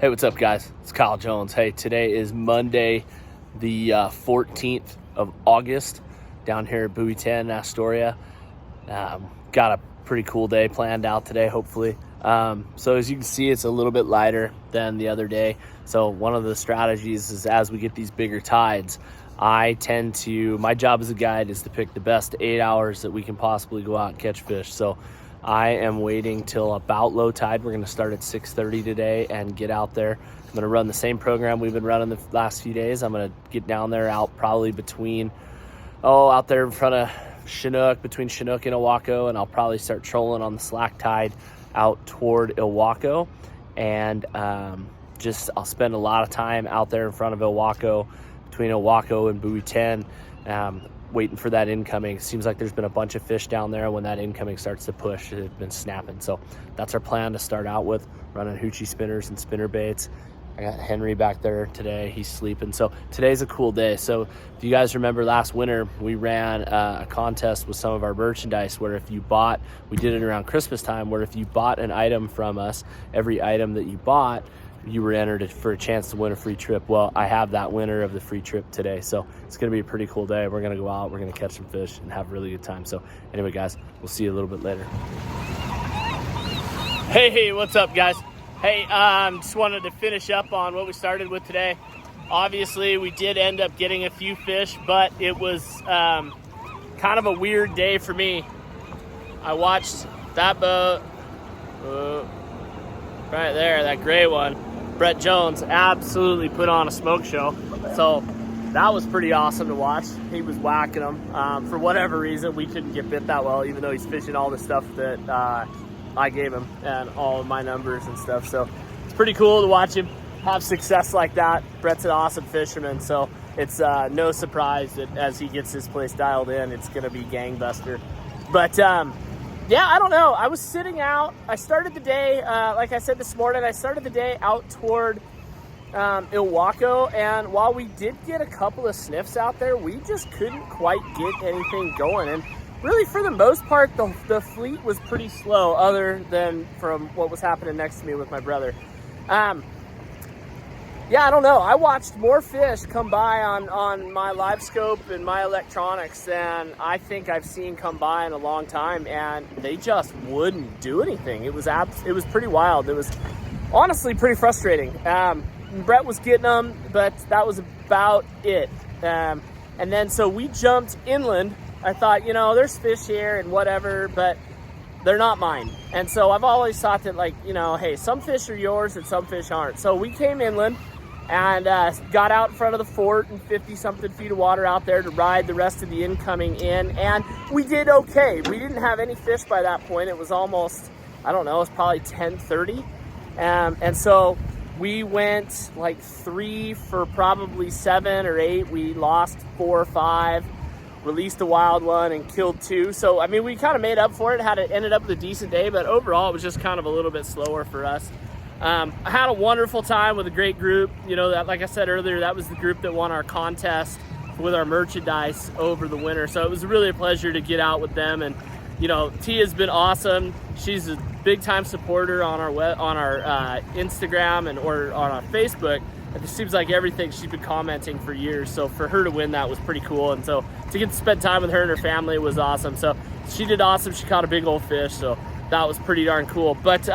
Hey, what's up, guys? It's Kyle Jones. Hey, today is Monday, the 14th of August, down here at Buoy 10 in Astoria. Got a pretty cool day planned out today, hopefully. So as you can see, it's a little bit lighter than the other day. So one of the strategies is as we get these bigger tides, my job as a guide is to pick the best 8 hours that we can possibly go out and catch fish. So I am waiting till about low tide. We're going to start at 6:30 today and get out there. I'm going to run the same program we've been running the last few days. I'm going to get down there out probably out there in front of Chinook, between Chinook and Ilwaco, and I'll probably start trolling on the slack tide out toward Ilwaco. And I'll spend a lot of time out there in front of Ilwaco, between Ilwaco and Buoy 10, waiting for that incoming. It seems like there's been a bunch of fish down there. When that incoming starts to push, it's been snapping. So that's our plan to start out with, running hoochie spinners and spinner baits. I got Henry back there today. He's sleeping. So today's a cool day. So if you guys remember last winter, we ran a contest with some of our merchandise where we did it around Christmas time, where if you bought an item from us, every item that you bought, you were entered for a chance to win a free trip. Well, I have that winner of the free trip today. So it's going to be a pretty cool day. We're going to go out, we're going to catch some fish and have a really good time. So anyway, guys, we'll see you a little bit later. Hey, what's up, guys? Hey, just wanted to finish up on what we started with today. Obviously, we did end up getting a few fish, but it was kind of a weird day for me. I watched that boat right there, that gray one. Brett Jones absolutely put on a smoke show. So that was pretty awesome to watch. He was whacking them. For whatever reason, we couldn't get bit that well, even though he's fishing all the stuff that I gave him and all of my numbers and stuff. So it's pretty cool to watch him have success like that. Brett's an awesome fisherman, so it's no surprise that as he gets his place dialed in, it's going to be gangbuster. But yeah, I don't know. I was sitting out. I started the day, like I said this morning, I started the day out toward Ilwaco, and while we did get a couple of sniffs out there, we just couldn't quite get anything going. And really, for the most part, the fleet was pretty slow, other than from what was happening next to me with my brother. Yeah, I don't know. I watched more fish come by on my live scope and my electronics than I think I've seen come by in a long time, and they just wouldn't do anything. It was pretty wild. It was honestly pretty frustrating. Brett was getting them, but that was about it. And then so we jumped inland. I thought, there's fish here and whatever, but they're not mine. And so I've always thought that, hey, some fish are yours and some fish aren't. So we came inland and got out in front of the fort and 50-something feet of water out there to ride the rest of the incoming in. And we did okay. We didn't have any fish by that point. It was almost, I don't know, it was probably 10:30. And so we went 3 for probably 7 or 8. We lost 4 or 5. Released a wild one and killed 2. So, we kind of made up for it. Ended up with a decent day, but overall it was just kind of a little bit slower for us. I had a wonderful time with a great group. That, like I said earlier, that was the group that won our contest with our merchandise over the winter. So it was really a pleasure to get out with them. And, Tia's been awesome. She's a big time supporter on our Instagram or on our Facebook. It seems like everything she's been commenting for years. So for her to win that was pretty cool. And so to get to spend time with her and her family was awesome. So she did awesome. She caught a big old fish. So that was pretty darn cool. But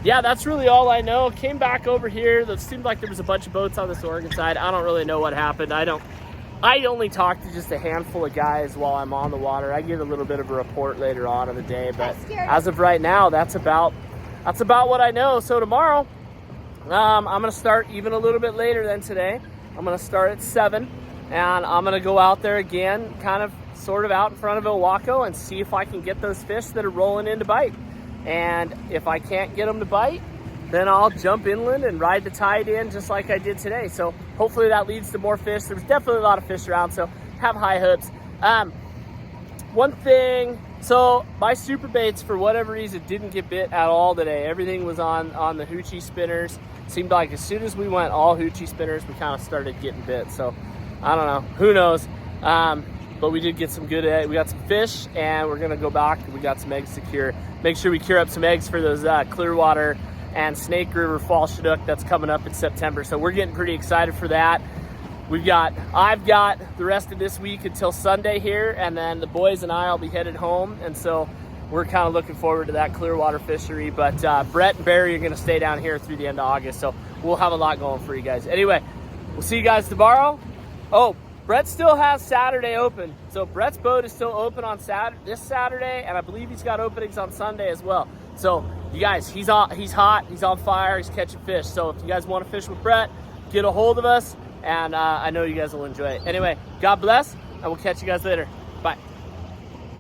yeah, that's really all I know. Came back over here. It seemed like there was a bunch of boats on this Oregon side. I don't really know what happened. I only talk to just a handful of guys while I'm on the water. I get a little bit of a report later on in the day. But as of right now, that's about what I know. So tomorrow, I'm going to start even a little bit later than today. I'm going to start at 7, and I'm going to go out there again, sort of out in front of Ilwaco, and see if I can get those fish that are rolling in to bite. And if I can't get them to bite, then I'll jump inland and ride the tide in just like I did today. So hopefully that leads to more fish. There's definitely a lot of fish around, so have high hopes. One thing, so my super baits, for whatever reason, didn't get bit at all today. Everything was on the hoochie spinners. Seemed like as soon as we went all hoochie spinners, we kind of started getting bit. So I don't know, who knows? But we did get some good eggs. We got some fish, and we're gonna go back. We got some eggs to cure. Make sure we cure up some eggs for those Clearwater and Snake River Fall Chinook that's coming up in September. So we're getting pretty excited for that. I've got the rest of this week until Sunday here, and then the boys and I will be headed home, and so we're kind of looking forward to that Clearwater fishery. But Brett and Barry are going to stay down here through the end of August, so we'll have a lot going for you guys. Anyway, we'll see you guys tomorrow. Oh, Brett still has Saturday open, so Brett's boat is still open on this Saturday, and I believe he's got openings on Sunday as well. So you guys, he's hot, he's on fire, he's catching fish. So if you guys want to fish with Brett, get a hold of us, and I know you guys will enjoy it. Anyway, God bless, and we'll catch you guys later.